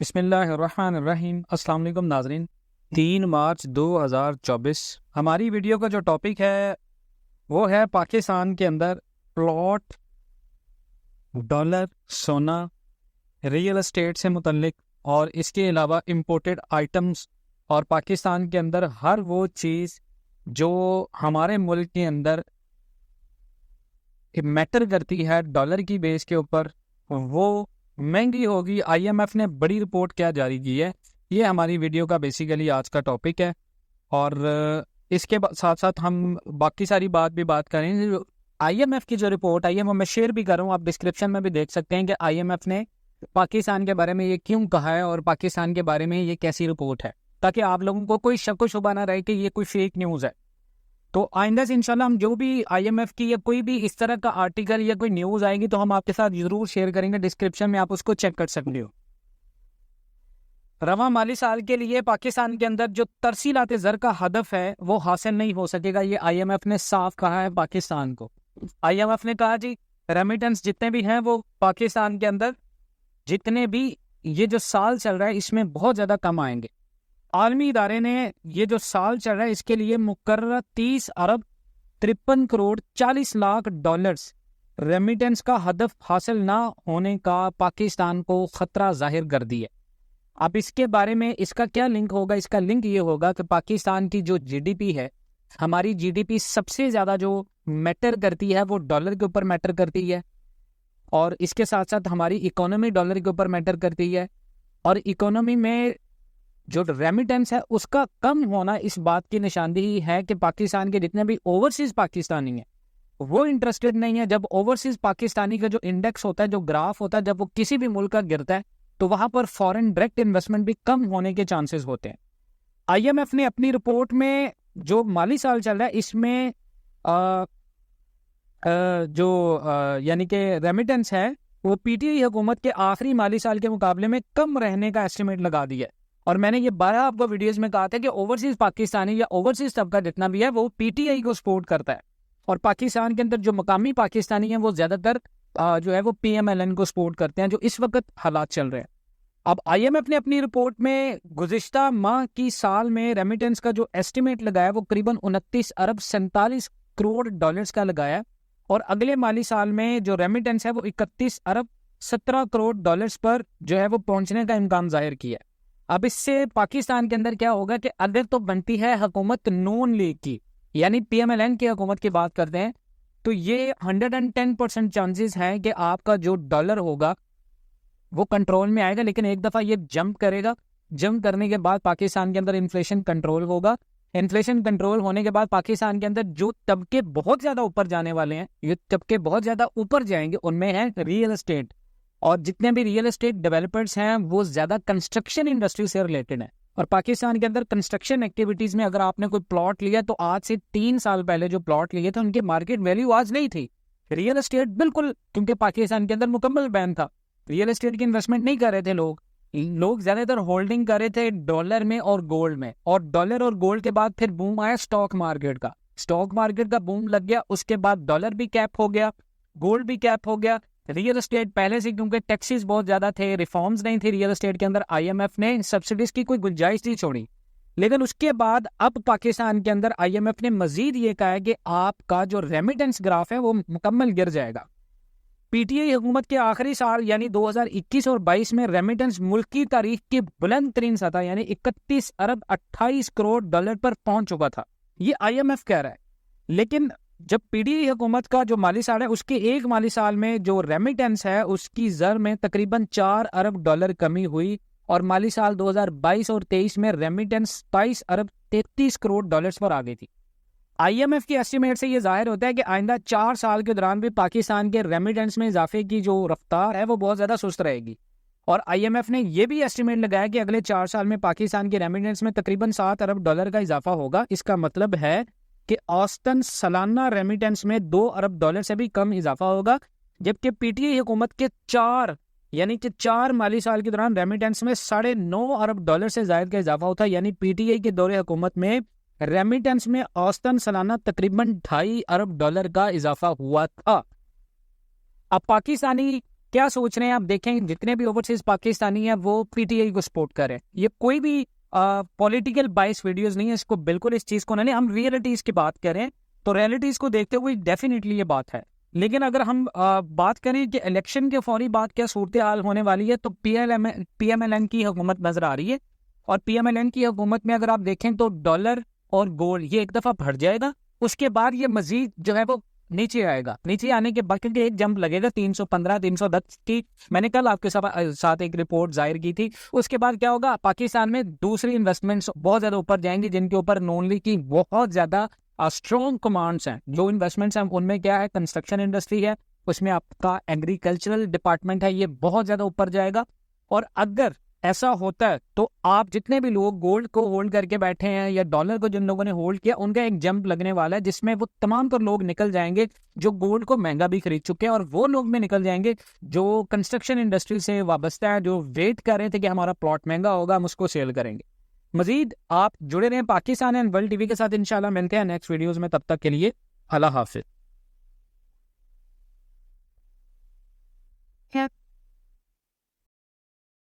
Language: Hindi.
बिस्मिल्लाहिर्रहमानिर्रहीम। अस्सलाम वालेकुम नाज़रीन। 3 मार्च 2024 हमारी वीडियो का जो टॉपिक है वो है पाकिस्तान के अंदर प्लॉट, डॉलर, सोना, रियल एस्टेट से मुतल्लिक और इसके अलावा इंपोर्टेड आइटम्स और पाकिस्तान के अंदर हर वो चीज़ जो हमारे मुल्क के अंदर मैटर करती है डॉलर की बेस के ऊपर, वो महंगी होगी। आईएमएफ ने बड़ी रिपोर्ट क्या जारी की है, ये हमारी वीडियो का बेसिकली आज का टॉपिक है। और इसके साथ साथ हम बाकी सारी बात करें। आईएमएफ की जो रिपोर्ट आई है वो मैं शेयर भी कर रहा हूँ, आप डिस्क्रिप्शन में भी देख सकते हैं कि आईएमएफ ने पाकिस्तान के बारे में ये क्यों कहा है और पाकिस्तान के बारे में ये कैसी रिपोर्ट है, ताकि आप लोगों को कोई शक व शुबा ना रहे कि ये कोई फेक न्यूज़ है। तो आइंदा से इंशाल्लाह हम जो भी आईएमएफ की या कोई भी इस तरह का आर्टिकल या कोई न्यूज़ आएगी तो हम आपके साथ जरूर शेयर करेंगे, डिस्क्रिप्शन में आप उसको चेक कर सकते हो। रवा माली साल के लिए पाकिस्तान के अंदर जो तरसीलात ज़र का हदफ है वो हासिल नहीं हो सकेगा, ये आईएमएफ ने साफ कहा है पाकिस्तान को। आईएमएफ ने कहा जी रेमिटेंस जितने भी हैं वो पाकिस्तान के अंदर जितने भी ये जो साल चल रहा है इसमें बहुत ज़्यादा कम आएंगे। आलमी इदारे ने ये जो साल चल रहा है इसके लिए मुकर्रर 30 अरब 53 करोड़ 40 लाख डॉलर्स रेमिटेंस का हदफ हासिल ना होने का पाकिस्तान को खतरा जाहिर कर दिया। अब इसके बारे में इसका क्या लिंक होगा, इसका लिंक ये होगा कि पाकिस्तान की जो जीडीपी है, हमारी जीडीपी सबसे ज़्यादा जो मैटर करती है वो डॉलर के ऊपर मैटर करती है, और इसके साथ साथ हमारी इकोनॉमी डॉलर के ऊपर मैटर करती है। और इकोनॉमी में जो रेमिटेंस है उसका कम होना इस बात की निशानदेही है कि पाकिस्तान के जितने भी ओवरसीज पाकिस्तानी हैं वो इंटरेस्टेड नहीं है। जब ओवरसीज पाकिस्तानी का जो इंडेक्स होता है, जो ग्राफ होता है, जब वो किसी भी मुल्क का गिरता है तो वहां पर फॉरेन डायरेक्ट इन्वेस्टमेंट भी कम होने के चांसेस होते हैं। आईएमएफ ने अपनी रिपोर्ट में जो माली साल चल रहा है इसमें यानी कि रेमिटेंस है वो पीटीआई हुकूमत के आखिरी माली साल के मुकाबले में कम रहने का एस्टिमेट लगा दिया है। और मैंने ये 12 आपको वीडियोस में कहा था कि ओवरसीज पाकिस्तानी या ओवरसीज तबका जितना भी है वो पीटीआई को सपोर्ट करता है, और पाकिस्तान के अंदर जो मकामी पाकिस्तानी हैं वो ज्यादातर जो है वो पीएमएलएन को सपोर्ट करते हैं, जो इस वक्त हालात चल रहे हैं। अब आईएमएफ ने अपनी रिपोर्ट में गुज़िश्ता माह की साल में रेमिटेंस का जो एस्टिमेट लगाया वो करीबन 29 अरब 47 करोड़ डॉलर्स का लगाया, और अगले माली साल में जो रेमिटेंस है वो 31 अरब 17 करोड़ डॉलर्स पर जो है वो पहुंचने का इम्कान जाहिर किया। अब इससे पाकिस्तान के अंदर क्या होगा कि अगर तो बनती है हुकूमत नून लीग की, यानी पीएमएलएन की हुकूमत की बात करते हैं, तो ये 110% चांसेस है कि आपका जो डॉलर होगा वो कंट्रोल में आएगा। लेकिन एक दफ़ा ये जंप करेगा, जंप करने के बाद पाकिस्तान के अंदर इन्फ्लेशन कंट्रोल होगा। इन्फ्लेशन कंट्रोल होने के बाद पाकिस्तान के अंदर जो तबके बहुत ज़्यादा ऊपर जाने वाले हैं, ये तबके बहुत ज़्यादा ऊपर जाएंगे, उनमें है रियल एस्टेट। और जितने भी रियल एस्टेट डेवलपर्स हैं वो ज़्यादा कंस्ट्रक्शन इंडस्ट्री से रिलेटेड है। और पाकिस्तान के अंदर कंस्ट्रक्शन एक्टिविटीज़ में अगर आपने कोई प्लॉट लिया तो आज से 3 साल पहले जो प्लॉट लिए थे उनकी मार्केट वैल्यू आज नहीं थी। रियल एस्टेट बिल्कुल, क्योंकि पाकिस्तान के अंदर मुकम्मल बैन था, रियल एस्टेट की इन्वेस्टमेंट नहीं कर रहे थे लोग ज़्यादातर होल्डिंग कर रहे थे डॉलर में और गोल्ड में। और डॉलर और गोल्ड के बाद फिर बूम आया स्टॉक मार्केट का बूम लग गया। उसके बाद डॉलर भी कैप हो गया, गोल्ड भी कैप हो गया। रियल एस्टेट पहले से, क्योंकि टैक्सेस बहुत ज़्यादा थे, रिफॉर्म्स नहीं थे रियल एस्टेट के अंदर, आईएमएफ ने सब्सिडीज की कोई गुंजाइश नहीं छोड़ी। लेकिन उसके बाद अब पाकिस्तान के अंदर आईएमएफ ने मजीद ये कहा है कि आपका जो रेमिटेंस ग्राफ है वो मुकम्मल गिर जाएगा। पीटीआई हुकूमत के आखिरी साल यानी 2021 और 22 में रेमिटेंस मुल्क की तारीख की बुलंद तरीन सतह यानी 31 अरब 28 करोड़ डॉलर पर पहुंच चुका था, ये आईएमएफ कह रहा है। लेकिन जब पीटीआई हुकूमत का जो माली साल है उसके एक माली साल में जो रेमिटेंस है उसकी ज़र में तकरीबन 4 अरब डॉलर कमी हुई, और माली साल 2022 और 23 में रेमिटेंस 27 अरब 33 करोड़ डॉलर्स पर आ गई थी। आईएमएफ की एस्टीमेट से ये जाहिर होता है कि आइंदा 4 साल के दौरान भी पाकिस्तान के रेमिटेंस में इजाफे की जो रफ्तार है वो बहुत ज़्यादा सुस्त रहेगी। और आईएमएफ ने यह भी एस्टीमेट लगाया कि अगले 4 साल में पाकिस्तान के रेमिटेंस में तकरीबन 7 अरब डॉलर का इजाफा होगा। इसका मतलब है कि औसतन सालाना रेमिटेंस में 2 अरब डॉलर से भी कम इजाफा होगा, जबकि पीटीआई हुकूमत के 4 माली साल के दौरान रेमिटेंस में 9.5 अरब डॉलर से ज़ायद का इजाफा होता है। यानी पीटीआई के दौरे हुकूमत में रेमिटेंस में औसतन सालाना तकरीबन 2.5 अरब डॉलर का इजाफा हुआ था। अब पाकिस्तानी क्या सोच रहे हैं आप देखें, जितने भी ओवरसीज पाकिस्तानी हैं वो पीटीआई को सपोर्ट करें। ये कोई भी पॉलिटिकल बाइस वीडियोस नहीं है, इसको बिल्कुल इस चीज को नहीं, हम रियलिटीज की बात करें तो रियलिटीज को देखते हुए डेफिनेटली ये बात है। लेकिन अगर हम बात करें कि इलेक्शन के फौरी बाद क्या सूरत हाल होने वाली है, तो पीएमएलएन की हुकूमत नजर आ रही है। और पीएमएलएन की हुकूमत में अगर आप देखें तो डॉलर और गोल्ड ये एक दफा बढ़ जाएगा, उसके बाद ये मजीद जो है वो नीचे आएगा। नीचे आने के बाद क्योंकि एक जंप लगेगा 315 310 की, मैंने कल आपके साथ एक रिपोर्ट जाहिर की थी। उसके बाद क्या होगा, पाकिस्तान में दूसरी इन्वेस्टमेंट्स बहुत ज्यादा ऊपर जाएंगी, जिनके ऊपर नॉनली की बहुत ज्यादा स्ट्रॉन्ग कमांड्स हैं। जो इन्वेस्टमेंट्स हैं उनमें क्या है, कंस्ट्रक्शन इंडस्ट्री है, उसमें आपका एग्रीकल्चरल डिपार्टमेंट है, ये बहुत ज्यादा ऊपर जाएगा। और अगर ऐसा होता है तो आप जितने भी लोग गोल्ड को होल्ड करके बैठे हैं या डॉलर को जिन लोगों ने होल्ड किया, उनका एक जंप लगने वाला है, जिसमें वो तमाम तर लोग निकल जाएंगे जो गोल्ड को महंगा भी खरीद चुके हैं, और वो लोग में निकल जाएंगे जो कंस्ट्रक्शन इंडस्ट्री से वाबस्ता है, जो वेट कर रहे थे कि हमारा प्लॉट महंगा होगा, हम उसको सेल करेंगे। मजीद आप जुड़े रहें पाकिस्तान एंड वर्ल्ड टीवी के साथ, इंशाल्लाह मिलते हैं नेक्स्ट वीडियोस में। तब तक के लिए अल्लाह हाफिज।